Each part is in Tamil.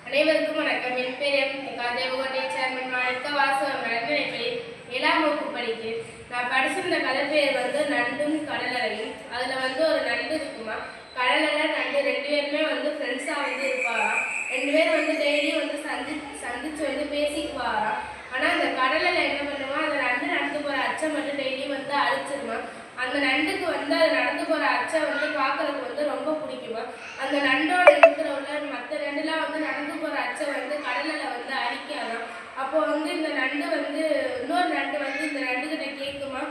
அனைவருக்கும் வணக்கம். என் பேர் தேவகோட்டை சேர்மன் மாணிக்க வாசகம். நடுநிலைப்பள்ளி 7ஆம் வகுப்பு படிக்கிறேன். நான் படிச்சிருந்த கதை பேர் நண்டும் கடலரையும். அதில் ஒரு நண்டு இருக்குமா, கடலரை நண்டு 2 பேருமே ஃப்ரெண்ட்ஸாக இருப்பாராம். 2 பேர் டெய்லியும் சந்திச்சு பேசிக்குவாராம். ஆனால் அந்த கடலில் என்ன பண்ணுமா, அந்த நண்டு நடந்து போகிற அச்சை மட்டும் டெய்லியும் அழிச்சிருமா. அந்த நண்டுக்கு அது நடந்து போகிற அச்சை பார்க்கறதுக்கு ரொம்ப பிடிக்குமா. அந்த நண்டோட இருக்கிற மற்ற நண்டுலாம் நடந்து போகிற அச்சை கடலில் அழிக்காதான். அப்போ இந்த நண்டு இன்னொரு நண்டு இந்த நண்டுகிட்ட கேட்குமா,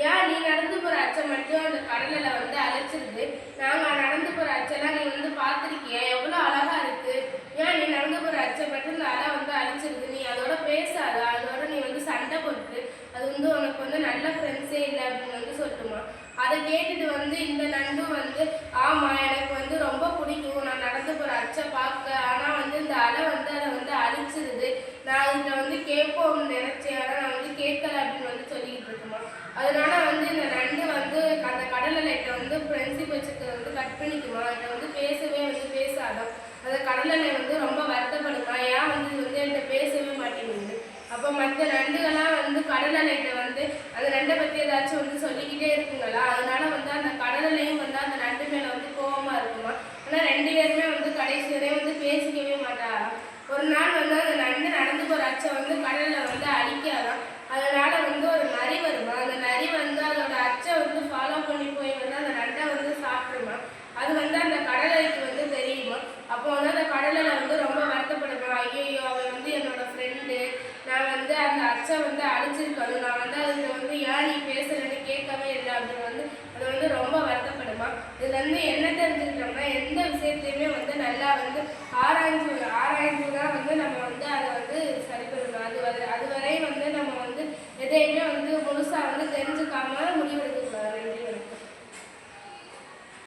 ஏன் நீ நடந்து போகிற அச்சை மட்டும் அந்த கடலில் அழைச்சிருது, நாங்கள் நடந்து போகிற அச்செல்லாம் நீ பார்த்துருக்கியா, எவ்வளோ அழகாக இருக்குது, ஏன் நீ நடந்து போகிற அச்சை மட்டும் இந்த அலை அழிச்சிருது, நீ அதோட பேசாத, அதோட நீ சண்டை போட்டு அது உனக்கு நல்ல ஃப்ரெண்ட்ஸே இல்லை அப்படின்னு சொல்லுமா. அதை கேட்டுட்டு இந்த நண்டு ஆமாம் எனக்கு ரொம்ப பிடிக்கும், நான் நடந்து போகிற அச்சை பார்க்க, ஆனால் இந்த அலை அதை அழிச்சிருது, நான் இதில் கேட்போம்னு நினச்சேன், ஆனால் நான் கேட்கல அப்படின்னு சொல்லிக்கிட்டு இருக்குமா. அதனால இந்த நண்டு அந்த கடல் அலைட்ட ஃப்ரெண்ட்ஷிப் வச்சுக்க கட் பண்ணிக்குமா, இதை பேசவே பேசாதான். அந்த கடல் அலை ரொம்ப வருத்தப்படுமா, ஏன் என்கிட்ட பேசவே மாட்டேங்குது. அப்போ மற்ற நண்டுகள்லாம் கடல் அலைட்ட அந்த நண்டை பற்றி ஏதாச்சும் சொல்லிக்கிட்டே இருக்குங்களா. அதனால அந்த கடலையும் அந்த நண்டு மேலே கோபமாக இருக்குமா. ஆனால் 2 பேருமே கடைசி வரை பேசிக்கவே மாட்டாராம். ஒரு நாள் அந்த நண்டு நடந்து போகிற அச்சை கடலில் அழிக்காதான். அதனால ஒரு நரி வருமா. அந்த நரி அதோட அச்சை ஃபாலோ பண்ணி போய் அந்த நண்டை சாப்பிடுமா. அது அந்த கடலைக்கு தெரியுமா. அப்போ அந்த கடலில் ரொம்ப வருத்தப்படுமா, ஐயோ அவன் என்னோட ஃப்ரெண்டு, நான் அந்த அச்சை